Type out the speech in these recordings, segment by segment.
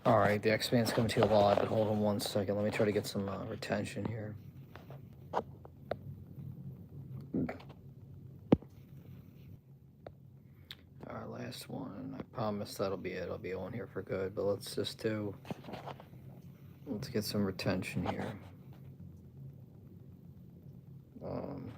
All right, the X-Man's coming to you live, but hold on one second. Let me try to get some retention here. All right, last one. I promise that'll be it. I'll be on here for good, but let's get some retention here. Um,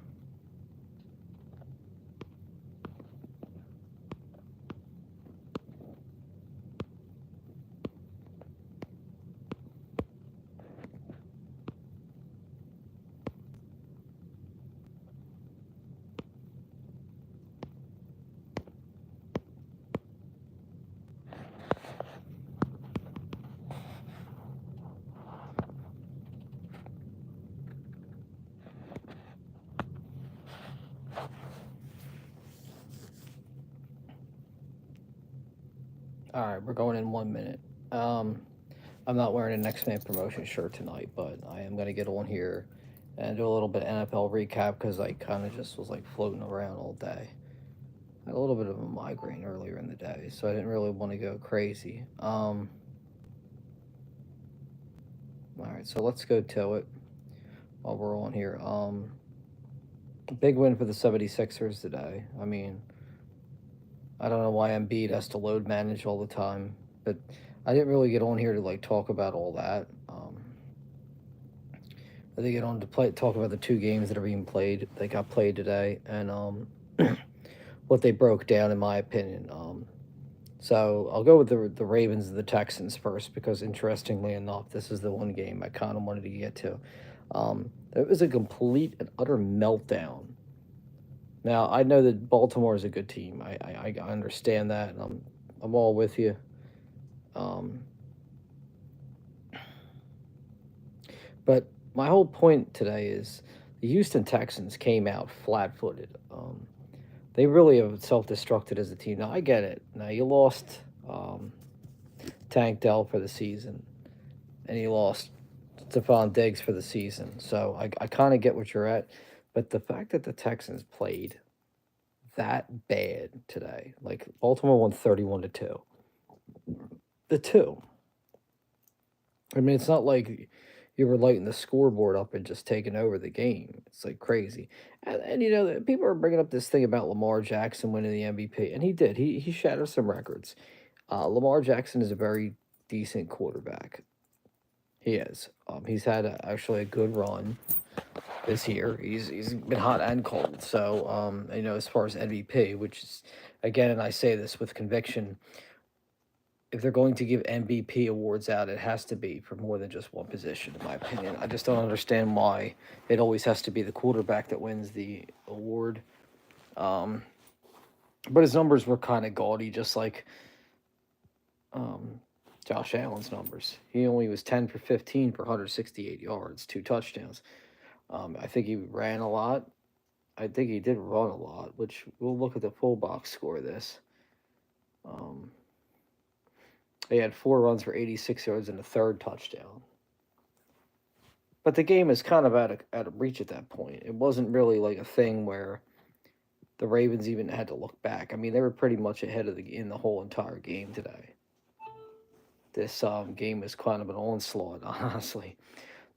all right, we're going in 1 minute. Um, I'm not wearing an X-Man promotion shirt tonight, but I am gonna get on here and do a little bit of NFL recap because I kind of just was like floating around all day. I had a little bit of a migraine earlier in the day, so I didn't really want to go crazy. All right, so let's go to it while we're on here. Big win for the 76ers today. I mean, I don't know why Embiid has to load manage all the time, but I didn't really get on here to like talk about all that. I think get on to talk about the two games that are being played. They got played today, and what they broke down, in my opinion. So I'll go with the Ravens and the Texans first because, interestingly enough, this is the one game I kind of wanted to get to. It was a complete and utter meltdown. Now I know that Baltimore is a good team. I understand that, and I'm all with you. Um, but my whole point today is the Houston Texans came out flat-footed. They really have self-destructed as a team. Now I get it. Now you lost Tank Dell for the season, and you lost Stephon Diggs for the season. So I kind of get what you're at, but the fact that the Texans played that bad today, like Baltimore won 31-2. The two. I mean, it's not like you were lighting the scoreboard up and just taking over the game. It's like crazy. And you know, people are bringing up this thing about Lamar Jackson winning the MVP, and he did. He shattered some records. Lamar Jackson is a very decent quarterback. He is. He's had actually a good run this year. He's been hot and cold. So you know, as far as MVP, which is again, and I say this with conviction, if they're going to give MVP awards out, it has to be for more than just one position, in my opinion. I just don't understand why it always has to be the quarterback that wins the award. Um, but his numbers were kind of gaudy, just like um, Josh Allen's numbers. He only was 10 for 15 for 168 yards, two touchdowns. I think he ran a lot. I think he did run a lot, which we'll look at the full box score of this. Um, he had 4 runs for 86 yards and a third touchdown. But the game is kind of out of reach at that point. It wasn't really like a thing where the Ravens even had to look back. I mean, they were pretty much ahead of in the whole entire game today. This game was kind of an onslaught, honestly.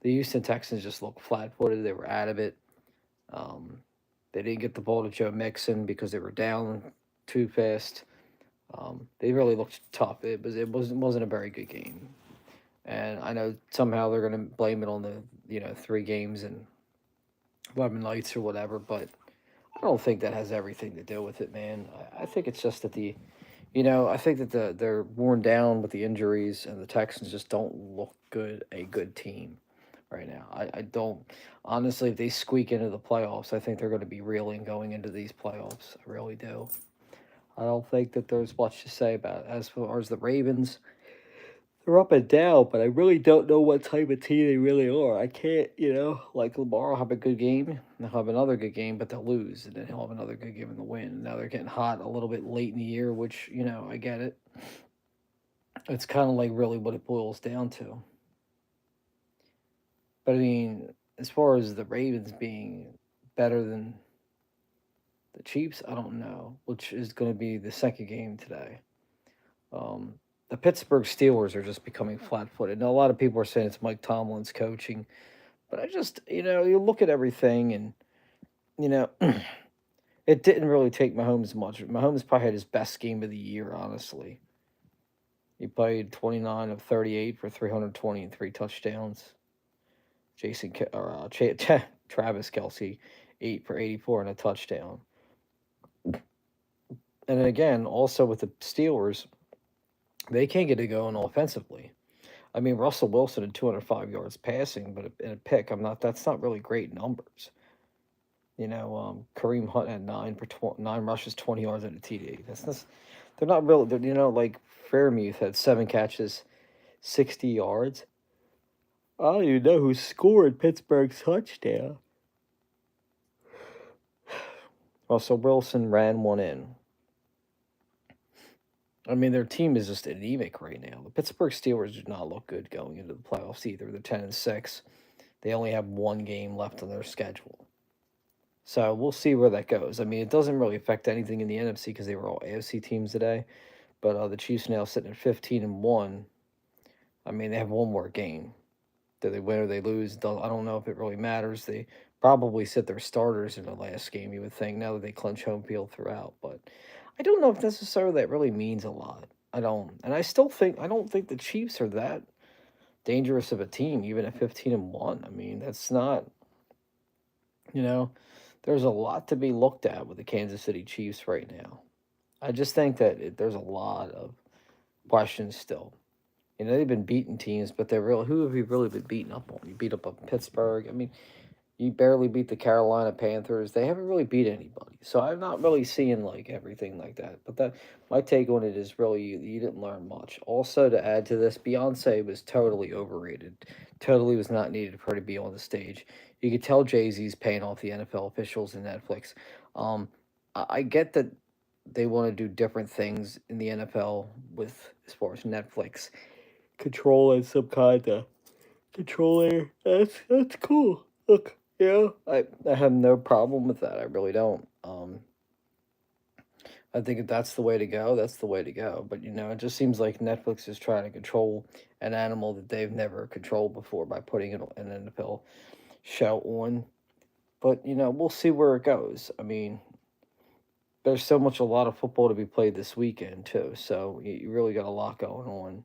The Houston Texans just looked flat-footed. They were out of it. Um, they didn't get the ball to Joe Mixon because they were down too fast. They really looked tough. It wasn't a very good game, and I know somehow they're going to blame it on the 3 games and 11 nights or whatever, but I don't think that has everything to do with it, man. I think it's just that I think that they're worn down with the injuries, and the Texans just don't look a good team right now. I don't honestly. If they squeak into the playoffs, I think they're going to be reeling going into these playoffs. I really do. I don't think that there's much to say about it. As far as the Ravens, they're up and down, but I really don't know what type of team they really are. I can't, like Lamar will have a good game, they'll have another good game, but they'll lose, and then he'll have another good game in the win. Now they're getting hot a little bit late in the year, which, I get it. It's kind of like really what it boils down to. But I mean, as far as the Ravens being better than the Chiefs, I don't know, which is going to be the second game today. Um, the Pittsburgh Steelers are just becoming flat-footed. Now, a lot of people are saying it's Mike Tomlin's coaching, but I just, you look at everything and, you know, it didn't really take Mahomes much. Mahomes probably had his best game of the year, honestly. He played 29 of 38 for 320 and three touchdowns. Travis Kelsey, 8 for 84 and a touchdown. And then again, also with the Steelers, they can't get it going offensively. I mean, Russell Wilson had 205 yards passing, but in a pick, that's not really great numbers. Kareem Hunt had 9 rushes, 20 yards and a TD. They're not real. Like Fairmuth had 7 catches, 60 yards. I don't even know who scored Pittsburgh's touchdown. Russell Wilson ran one in. I mean, their team is just anemic right now. The Pittsburgh Steelers do not look good going into the playoffs either. They're 10-6. They only have one game left on their schedule. So we'll see where that goes. I mean, it doesn't really affect anything in the NFC because they were all AFC teams today. But the Chiefs now sitting at 15-1. I mean, they have one more game. Do they win or they lose? I don't know if it really matters. They probably sit their starters in the last game, you would think, now that they clinch home field throughout. But I don't know if necessarily that really means a lot. I don't. And I don't think the Chiefs are that dangerous of a team, even at 15-1. I mean, that's not, there's a lot to be looked at with the Kansas City Chiefs right now. I just think that there's a lot of questions still. They've been beating teams, but who have you really been beating up on? You beat up on Pittsburgh. I mean, you barely beat the Carolina Panthers. They haven't really beat anybody. So I'm not really seeing like everything like that. But my take on it is really you didn't learn much. Also, to add to this, Beyonce was totally overrated. Totally was not needed for her to be on the stage. You could tell Jay-Z's paying off the NFL officials and Netflix. I get that they want to do different things in the NFL with as far as Netflix control and some kind of controller. That's cool. Look, I have no problem with that. I really don't. I think if that's the way to go, that's the way to go. But it just seems like Netflix is trying to control an animal that they've never controlled before by putting an NFL show on. But we'll see where it goes. I mean, there's a lot of football to be played this weekend too. So you really got a lot going on.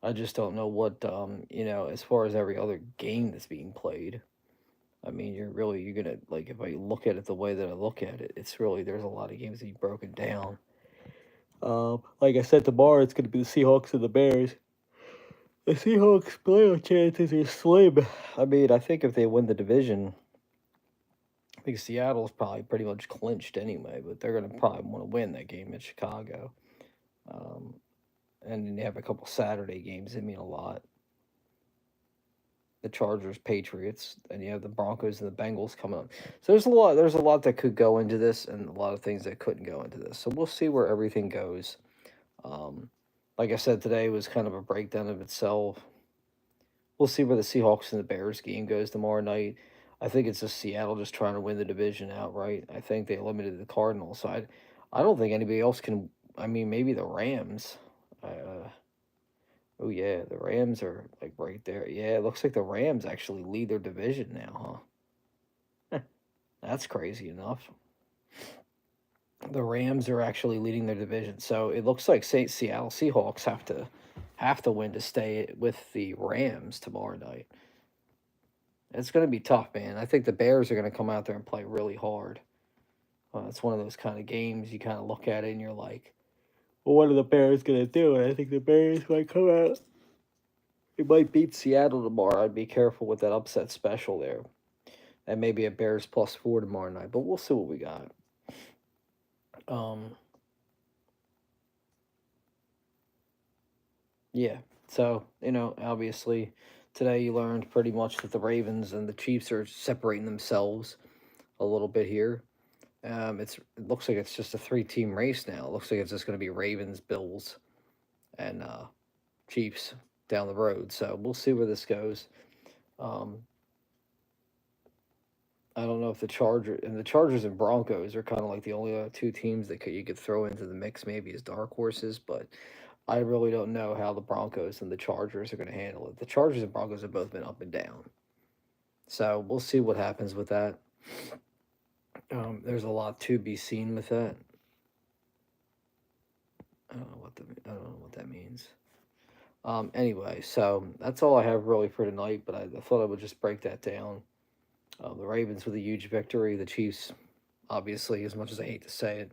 I just don't know what as far as every other game that's being played. I mean, you're gonna like if I look at it the way that I look at it, it's really there's a lot of games to be broken down. Like I said, tomorrow it's gonna be the Seahawks and the Bears. The Seahawks' playoff chances are slim. I mean, I think if they win the division, I think Seattle's probably pretty much clinched anyway. But they're gonna probably want to win that game in Chicago. Um, and then they have a couple Saturday games that mean a lot. The Chargers, Patriots, and you have the Broncos and the Bengals coming up. So there's a lot that could go into this and a lot of things that couldn't go into this. So we'll see where everything goes. Like I said, today was kind of a breakdown of itself. We'll see where the Seahawks and the Bears game goes tomorrow night. I think it's just Seattle just trying to win the division outright. I think they eliminated the Cardinals. So I don't think anybody else can. I mean, maybe the Rams. Oh yeah, the Rams are like right there. Yeah, it looks like the Rams actually lead their division now, huh? That's crazy enough. The Rams are actually leading their division, so it looks like Seattle Seahawks have to win to stay with the Rams tomorrow night. It's going to be tough, man. I think the Bears are going to come out there and play really hard. It's one of those kind of games you kind of look at it and you're like, well, what are the Bears going to do? And I think the Bears might come out. They might beat Seattle tomorrow. I'd be careful with that upset special there. And maybe a Bears +4 tomorrow night. But we'll see what we got. Yeah. So, obviously today you learned pretty much that the Ravens and the Chiefs are separating themselves a little bit here. It looks like it's just a 3-team race now. It looks like it's just going to be Ravens, Bills, and Chiefs down the road. So we'll see where this goes. I don't know if the Chargers and Broncos are kind of like the only other two teams that you could throw into the mix maybe as dark horses, but I really don't know how the Broncos and the Chargers are going to handle it. The Chargers and Broncos have both been up and down, so we'll see what happens with that. There's a lot to be seen with that. I don't know what that means. Anyway, so that's all I have really for tonight. But I thought I would just break that down. The Ravens with a huge victory. The Chiefs, obviously, as much as I hate to say it,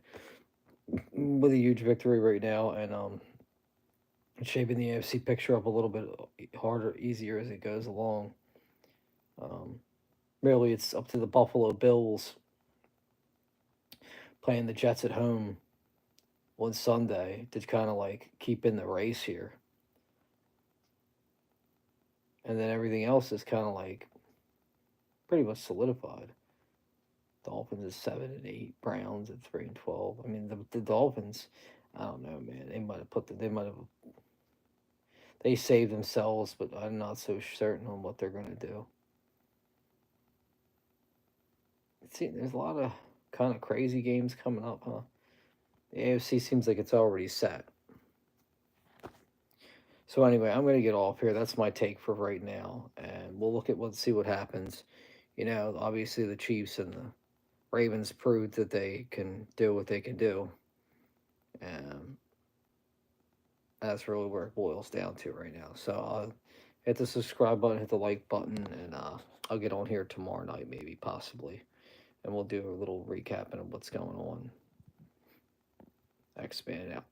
with a huge victory right now, and shaping the AFC picture up a little bit harder, easier as it goes along. Um, Really, it's up to the Buffalo Bills playing the Jets at home on Sunday to kind of like keep in the race here. And then everything else is kind of like pretty much solidified. Dolphins is 7-8, Browns at 3-12. I mean, the Dolphins, I don't know, man. They saved themselves, but I'm not so certain on what they're gonna do. See, there's a lot of kind of crazy games coming up, huh? The AFC seems like it's already set. So anyway, I'm gonna get off here. That's my take for right now, and we'll see what happens. Obviously the Chiefs and the Ravens proved that they can do what they can do, and that's really where it boils down to right now. So I'll hit the subscribe button, hit the like button, and I'll get on here tomorrow night, maybe, possibly, and we'll do a little recapping of what's going on. Expand out.